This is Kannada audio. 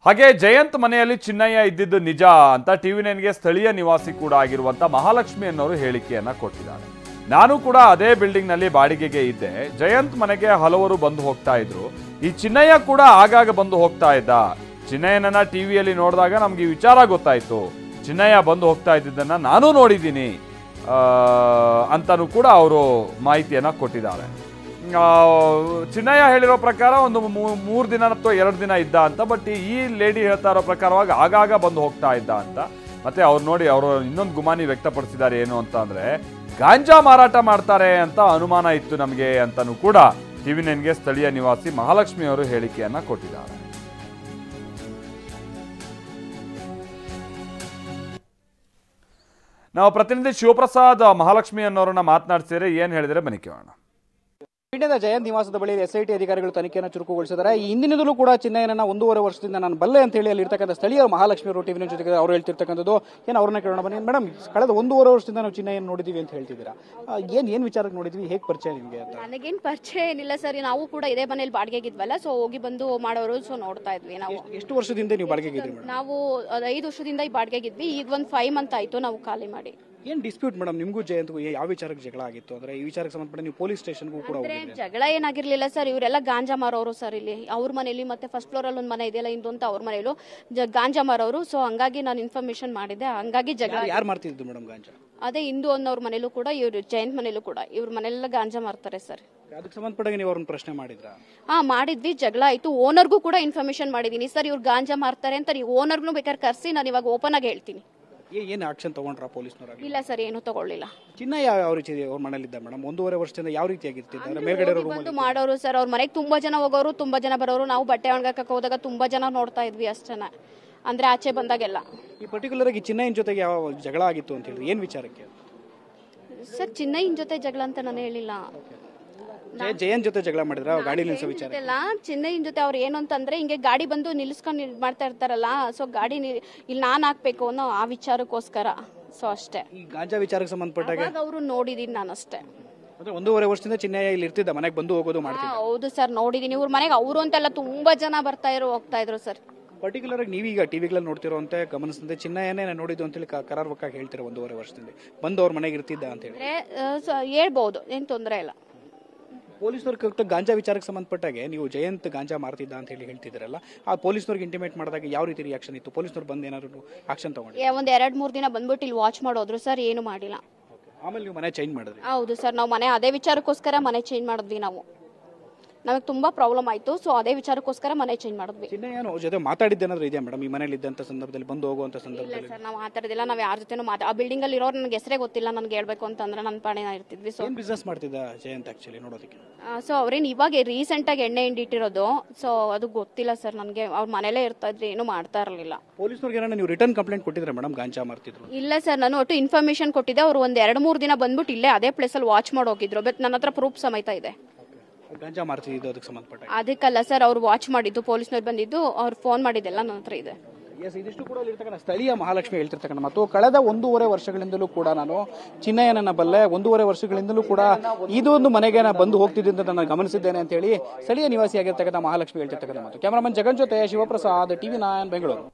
ಹಾಗೆ ಜಯಂತ್ ಮನೆಯಲ್ಲಿ ಚಿನ್ನಯ್ಯ ಇದ್ದಿದ್ದು ನಿಜ ಅಂತ ಟಿವಿ9ಗೆ ಸ್ಥಳೀಯ ನಿವಾಸಿ ಕೂಡ ಆಗಿರುವಂತ ಮಹಾಲಕ್ಷ್ಮಿ ಅನ್ನೋರು ಹೇಳಿಕೆಯನ್ನ ಕೊಟ್ಟಿದ್ದಾರೆ. ನಾನು ಕೂಡ ಅದೇ ಬಿಲ್ಡಿಂಗ್ ನಲ್ಲಿ ಬಾಡಿಗೆಗೆ ಇದ್ದೆ. ಜಯಂತ್ ಮನೆಗೆ ಹಲವರು ಬಂದು ಹೋಗ್ತಾ ಇದ್ರು. ಈ ಚಿನ್ನಯ್ಯ ಕೂಡ ಆಗಾಗ ಬಂದು ಹೋಗ್ತಾ ಇದ್ದ. ಚಿನ್ನಯ್ಯನನ್ನ ಟಿವಿಯಲ್ಲಿ ನೋಡಿದಾಗ ನಮ್ಗೆ ಈ ವಿಚಾರ ಗೊತ್ತಾಯ್ತು. ಚಿನ್ನಯ್ಯ ಬಂದು ಹೋಗ್ತಾ ಇದ್ದಿದ್ದನ್ನ ನಾನು ನೋಡಿದ್ದೀನಿ ಅಂತಾನು ಕೂಡ ಅವರು ಮಾಹಿತಿಯನ್ನ ಕೊಟ್ಟಿದ್ದಾರೆ. ಚಿನ್ನಯ್ಯ ಹೇಳಿರೋ ಪ್ರಕಾರ ಒಂದು 3 ದಿನ ಅಥವಾ 2 ದಿನ ಇದ್ದ ಅಂತ. ಬಟ್ ಈ ಲೇಡಿ ಹೇಳ್ತಾ ಇರೋ ಪ್ರಕಾರವಾಗಿ ಆಗಾಗ ಬಂದು ಹೋಗ್ತಾ ಇದ್ದ ಅಂತ. ಮತ್ತೆ ಅವ್ರು ನೋಡಿ ಅವರು ಇನ್ನೊಂದು ಗುಮಾನಿ ವ್ಯಕ್ತಪಡಿಸಿದ್ದಾರೆ. ಏನು ಅಂತ ಅಂದ್ರೆ ಗಾಂಜಾ ಮಾರಾಟ ಮಾಡ್ತಾರೆ ಅಂತ ಅನುಮಾನ ಇತ್ತು ನಮಗೆ ಅಂತಾನು ಕೂಡ ಟಿವಿ9ಗೆ ಸ್ಥಳೀಯ ನಿವಾಸಿ ಮಹಾಲಕ್ಷ್ಮಿ ಅವರು ಹೇಳಿಕೆಯನ್ನ ಕೊಟ್ಟಿದ್ದಾರೆ. ನಾವು ಪ್ರತಿನಿಧಿ ಶಿವಪ್ರಸಾದ್ ಮಹಾಲಕ್ಷ್ಮಿ ಅನ್ನೋರನ್ನ ಮಾತನಾಡ್ಸಿದ್ರೆ ಏನ್ ಹೇಳಿದ್ರೆ ಬನ್ನಿ ಕೇಳೋಣ. ಪೀಣ್ಯದ ಜಯಂತ್ ನಿವಾಸದ ಬಳಿ ಎಸ್ಐಟಿ ಅಧಿಕಾರಿಗಳು ತನಿಖೆಯನ್ನು ಚುರುಕುಗೊಳಿಸಿದ್ದಾರೆ. ಈ ಹಿಂದಿನಿಂದಲೂ ಕೂಡ ಚಿನ್ನಯ್ಯನನ್ನ 1.5 ವರ್ಷದಿಂದ ನಾನು ಬಲ್ಲೆ ಅಂತ ಹೇಳಿ ಅಲ್ಲಿ ಇರ್ತಕ್ಕಂಥ ಸ್ಥಳೀಯ ಮಹಾಲಕ್ಷ್ಮಿ ಅವರು ಟಿವಿ9 ಜೊತೆಗೆ ಅವರು ಹೇಳ್ತಿರ್ತಕ್ಕಂಥದ್ದು ಏನು ಅವ್ರನ್ನ ಕೇಳೋಣ ಬನ್ನಿ. ಮೇಡಮ್, ಕಳೆದ 1.5 ವರ್ಷದಿಂದ ನಾವು ಚಿನ್ನಯ್ಯನ ನೋಡಿದೀವಿ ಅಂತ ಹೇಳ್ತಿದ್ದೀರಾ. ಏನ್ ವಿಚಾರಕ್ಕೆ ನೋಡಿದ್ವಿ, ಹೇಗೆ ಪರಿಚಯ ನಿಮಗೆ ಅಂತ? ನನಗೇನು ಪರಿಚಯ ಏನಿಲ್ಲ ಸರ್. ನಾವು ಕೂಡ ಇದೇ ಮನೇಲಿ ಬಾಡಿಗೆಗಿದ್ವಲ್ಲ, ಸೊ ಹೋಗಿ ಬಂದು ಮಾಡೋರು, ಸೊ ನೋಡ್ತಾ ಇದ್ವಿ. ನಾವು ಎಷ್ಟು ವರ್ಷದಿಂದ ನೀವು ಬಾಡಿಗೆಗಿದ್ರಿ ಮೇಡಮ್? ನಾವು 5 ವರ್ಷದಿಂದ ಈ ಬಾಡಿಗೆಗಿದ್ವಿ. ಈಗ ಒಂದು 5 ಮಂತ್ ಆಯ್ತು ನಾವು ಖಾಲಿ ಮಾಡಿ. ಏನ್ ಡಿಸ್ಪ್ಯೂಟ್ ಮೇಡಮ್ ನಿಮಗೂ ಜಯಂತ್ಗೂ ಯಾವ ವಿಚಾರಕ್ಕೆ ಜಗಳ ಆಗಿತ್ತು? ಅಂದ್ರೆ ಈ ವಿಚಾರಕ್ಕೆ ಸಂಬಂಧಪಟ್ಟ ನೀವು ಪೊಲೀಸ್ ಸ್ಟೇಷನ್ಗೂ ಕೂಡ ಹೋಗಿದ್ರಿ. ಜಗಳ ಏನಾಗಿರ್ಲಿಲ್ಲ ಸರ್. ಇವರೆಲ್ಲ ಗಾಂಜಾ ಮಾರೋರು ಸರ್. ಇಲ್ಲಿ ಅವ್ರ ಮನೇಲಿ ಮತ್ತೆ ಫಸ್ಟ್ ಫ್ಲೋರ್ ಅಲ್ಲಿ ಒಂದು ಮನೆ ಇದೆಯಲ್ಲ ಇಂದು ಅಂತ, ಅವ್ರ ಮನೇಲೂ ಗಾಂಜಾ ಮಾರೋರು. ಸೊ ಹಂಗಾಗಿ ನಾನು ಇನ್ಫಾರ್ಮೇಶನ್ ಮಾಡಿದ್ದೆ. ಹಂಗಾಗಿ ಜಗಳ. ಯಾರು ಮಾಡ್ತಿದ್ದು ಮೇಡಮ್ ಗಾಂಜಾ? ಅದೇ ಇಂದು ಅನ್ನೋರ್ ಮನೇಲೂ ಕೂಡ, ಇವ್ರು ಜಯಂತ್ ಮನೇಲೂ ಕೂಡ, ಇವ್ರ ಮನೆಯಲ್ಲ ಗಾಂಜಾ ಮಾರ್ತಾರೆ ಸರ್. ಅದಕ್ಕೆ ಸಂಬಂಧಪಟ್ಟಾಗ ನೀವು ಅವ್ರನ್ನ ಪ್ರಶ್ನೆ ಮಾಡಿದ್ರ? ಮಾಡಿದ್ವಿ, ಜಗಳ ಆಯ್ತು. ಓನರ್ಗೂ ಕೂಡ ಇನ್ಫಾರ್ಮೇಶನ್ ಮಾಡಿದೀನಿ ಸರ್, ಇವ್ರು ಗಾಂಜಾ ಮಾರ್ತಾರೆ ಅಂತ. ನೀವು ಓನರ್ಗೂ ಬೇಕಾದ್ರೆ ಕರ್ಸಿ, ನಾನು ಇವಾಗ ಓಪನ್ ಆಗಿ ಹೇಳ್ತೀನಿ. ಏನು ಆಕ್ಷನ್ ತಗೊಂಡ್ರ ಪೊಲೀಸ್ನವರಾಗಿ? ಇಲ್ಲ ಸರ್, ಏನು ತಗೊಳ್ಳಿಲ್ಲ. ಚಿನ್ನಯ್ಯ ಯಾವ ರೀತಿ ಅವ್ರ ಮನೇಲಿದ್ದ ಮೇಡಮ್? 1.5 ವರ್ಷದಿಂದ ಯಾವ ರೀತಿಯಾಗಿರ್ತಿದ್ದಾರೆ? ಮೇಲ್ಗಡೆ ಬಂದು ಮಾಡೋರು ಸರ್. ಅವ್ರ ಮನೆಗೆ ತುಂಬಾ ಜನ ಹೋಗೋರು, ತುಂಬಾ ಜನ ಬರೋರು. ನಾವು ಬಟ್ಟೆ ಒಣಗಕ್ಕೆ ಹೋದಾಗ ತುಂಬಾ ಜನ ನೋಡ್ತಾ ಇದ್ವಿ ಅಷ್ಟೇನ, ಅಂದ್ರೆ ಆಚೆ ಬಂದಾಗೆಲ್ಲ. ಈ ಪರ್ಟಿಕ್ಯುಲರ್ ಆಗಿ ಚಿನ್ನಯ್ಯನ ಜೊತೆಗೆ ಯಾವ ಜಗಳ ಆಗಿತ್ತು ಅಂತ ಹೇಳಿ ಏನ್ ವಿಚಾರಕ್ಕೆ ಸರ್? ಚಿನ್ನಯ್ಯನ ಜೊತೆ ಜಗಳ ಅಂತ ನಾನು ಹೇಳಿಲ್ಲ. ಜಯಂತ್ ಜೊತೆ ಜಗಳ ಮಾಡಿದ್ರ ಗಾಡಿ ನಿಲ್ಸೋ ವಿಚಾರ? ಚಿನ್ನಯ್ಯನ ಜೊತೆ ಅವ್ರು ಏನು ಅಂತಂದ್ರೆ ಹಿಂಗೆ ಗಾಡಿ ಬಂದು ನಿಲ್ಸ್ಕೊಂಡು ಮಾಡ್ತಾ ಇರ್ತಾರಲ್ಲ, ಸೊ ಗಾಡಿ ಇಲ್ಲಿ ನಾನ್ ಹಾಕ್ಬೇಕು ಅನ್ನೋ ಆ ವಿಚಾರಕ್ಕೋಸ್ಕರ. ಸೊ ಅಷ್ಟೇ. ಈ ಗಾಂಜಾ ವಿಚಾರಕ್ಕೆ ಸಂಬಂಧಪಟ್ಟಾಗ ಅವರು ನೋಡಿದೀನಿ ನಾನು ಅಷ್ಟೇ. 1.5 ವರ್ಷದಿಂದ ಚಿನ್ನಯ್ಯ ಇಲ್ಲಿ ಇರ್ತಿದ್ದ, ಮನೆಗೆ ಬಂದು ಹೋಗೋದು ಮಾಡ್ತಿದ್ದ? ಹೌದು ಸರ್, ನೋಡಿದೀನಿ. ಇವ್ರ ಮನೆಗೆ ಅವರು ಅಂತೆಲ್ಲ ತುಂಬಾ ಜನ ಬರ್ತಾ ಹೋಗ್ತಾ ಇದ್ರು ಸರ್. ಪರ್ಟಿಕ್ಯುಲರ್ ಆಗಿ ನೀವೀಗ ಟಿವಿಗಳಲ್ಲಿ ನೋಡ್ತಿರೋಂತೆ ಗಮನಿಸಿದಂತೆ ಚಿನ್ನಯ್ಯನೇ ನೋಡಿದ್ದು ಅಂತೇಳಿ ಕರಾರ್ವಕ್ಕಾಗಿ ಹೇಳ್ತಿರೋ 1.5 ವರ್ಷದಿಂದ ಬಂದು ಅವ್ರ ಮನೆಗೆ ಇರ್ತಿದ್ದ ಅಂತ ಹೇಳಿ ಹೇಳ್ಬಹುದು, ಏನ್ ತೊಂದರೆ ಇಲ್ಲ. ಪೊಲೀಸ್ನವ್ರಿಗೆ ಗಾಂಜಾ ವಿಚಾರಕ್ಕೆ ಸಂಬಂಧಪಟ್ಟಾಗೆ ನೀವು ಜಯಂತ್ ಗಾಂಜಾ ಮಾರ್ತಿದ್ದ ಅಂತ ಹೇಳಿ ಹೇಳ್ತಿದ್ರಲ್ಲ, ಆ ಪೊಲೀಸ್ನವ್ರಿಗೆ ಇಂಟಿಮೇಟ್ ಮಾಡಿದಾಗ ಯಾವ ರೀತಿ ರಿಯಾಕ್ಷನ್ ಇತ್ತು? ಪೊಲೀಸ್ನವ್ರು ಬಂದು ಏನಾದ್ರು ಆಕ್ಷನ್ ತಗೊಂಡು ಒಂದ್ 2-3 ದಿನ ಬಂದ್ಬಿಟ್ಟು ಇಲ್ಲಿ ವಾಚ್ ಮಾಡೋದ್ರು ಸರ್, ಏನು ಮಾಡಿಲ್ಲ. ಆಮೇಲೆ ನೀವು ಮನೆ ಚೇಂಜ್ ಮಾಡಿದ್ರಿ? ಹೌದು ಸರ್, ನಾವು ಮನೆ ಅದೇ ವಿಚಾರಕ್ಕೋಸ್ಕರ ಮನೆ ಚೇಂಜ್ ಮಾಡಿದ್ವಿ. ನಮಗೆ ತುಂಬಾ ಪ್ರಾಬ್ಲಮ್ ಆಯ್ತು, ಸೊ ಅದೇ ವಿಚಾರಕ್ಕೋಸ್ಕರ ಮನೆ ಚೇಂಜ್ ಮಾಡಿದ್ವಿ. ಚಿನ್ನಯ್ಯನ ಜೊತೆ ಮಾತಾಡಿದ್ದೇನಾದ್ರೂ ಇದೆಯಾ ಮೇಡಮ್ ಈ ಮನೇಲಿ ಇದ್ದಂತ ಸಂದರ್ಭದಲ್ಲಿ, ಬಂದು ಹೋಗುವಂತ ಸಂದರ್ಭದಲ್ಲಿ? ಸರ್, ನಾವು ಮಾತಾಡೋದಿಲ್ಲ. ನಾವು ಯಾರ ಜೊತೆನೂ ಆ ಬಿಲ್ಡಿಂಗ್ ಅಲ್ಲಿ ಇರೋರು ನನಗೆ ಹೆಸರೇ ಗೊತ್ತಿಲ್ಲ. ನನ್ಗೆ ಹೇಳ್ಬೇಕು ಅಂತಂದ್ರೆ ನನ್ನ ಪಾಣೆ ಇರ್ತಿದ್ವಿ. ಸೊ ಏನ್ ಬಿಸ್ನೆಸ್ ಮಾಡ್ತಿದ್ದ ಜಯಂತ್ ಆಕ್ಚುಲಿ ನೋಡೋದಕ್ಕೆ? ಸೊ ಅವ್ರೇನು ಇವಾಗ ರೀಸೆಂಟ್ ಆಗಿ ಎಣ್ಣೆ ಹಿಂಡಿಟ್ಟಿರೋದು, ಸೊ ಅದು ಗೊತ್ತಿಲ್ಲ ಸರ್ ನನಗೆ. ಅವ್ರ ಮನೇಲೇ ಇರ್ತಾ ಇದ್ರಿ, ಏನು ಮಾಡ್ತಾ ಇರಲಿಲ್ಲ. ಪೊಲೀಸ್ನವ್ರಿಗೆ ಏನಾರ ನೀವು ರಿಟರ್ನ್ ಕಂಪ್ಲೇಂಟ್ ಕೊಟ್ಟಿದ್ರೆ ಮೇಡಮ್ ಗಾಂಜಾ ಮಾರ್ತಿದ್ರು? ಇಲ್ಲ ಸರ್, ನಾನು ಒಟ್ಟು ಇನ್ಫಾರ್ಮೇಶನ್ ಕೊಟ್ಟಿದ್ದೆ. ಅವ್ರು ಒಂದ್ 2-3 ದಿನ ಬಂದ್ಬಿಟ್ಟು ಇಲ್ಲೇ ಅದೇ ಪ್ಲೇಸ್ ಅಲ್ಲಿ ವಾಚ್ ಮಾಡಿ ಹೋಗಿದ್ರು. ಬಟ್ ನನ್ನ ಹತ್ರ ಪ್ರೂಫ್ ಸಮೇತ ಇದೆ. ಗಾಂಜಾ ಮಾರ್ತಿದ್ದು ಅದಕ್ಕೆ ಸಂಬಂಧಪಟ್ಟ? ಅದಕ್ಕಲ್ಲ ಸರ್, ಅವ್ರು ವಾಚ್ ಮಾಡಿದ್ದು, ಪೊಲೀಸ್ನವ್ರು ಬಂದಿದ್ದು, ಅವ್ರು ಫೋನ್ ಮಾಡಿದ್ದೆಲ್ಲ ನನ್ನ ಹತ್ರ ಇದೆ. ಇದಿಷ್ಟು ಕೂಡ ಇರ್ತಕ್ಕಂಥ ಸ್ಥಳೀಯ ಮಹಾಲಕ್ಷ್ಮಿ ಹೇಳ್ತಿರ್ತಕ್ಕಂಥ ಮತ್ತು ಕಳೆದ 1.5 ವರ್ಷಗಳಿಂದಲೂ ಕೂಡ ನಾನು ಚಿನ್ನಯ್ಯನನ್ನ ಬಲ್ಲೆ. 1.5 ವರ್ಷಗಳಿಂದಲೂ ಕೂಡ ಇದೊಂದು ಮನೆಗೆ ನಾನು ಬಂದು ಹೋಗ್ತಿದ್ದೆ ಅಂತ ನಾನು ಗಮನಿಸಿದ್ದೇನೆ ಅಂತ ಹೇಳಿ ಸ್ಥಳೀಯ ನಿವಾಸಿಯಾಗಿರ್ತಕ್ಕಂಥ ಮಹಾಲಕ್ಷ್ಮಿ ಹೇಳ್ತಿರ್ತಕ್ಕಂಥ ಮಾತು. ಕ್ಯಾಮರಾಮನ್ ಜಗನ್ ಜೊತೆ ಶಿವಪ್ರಸಾದ್, ಟಿವಿ9 ಬೆಂಗಳೂರು.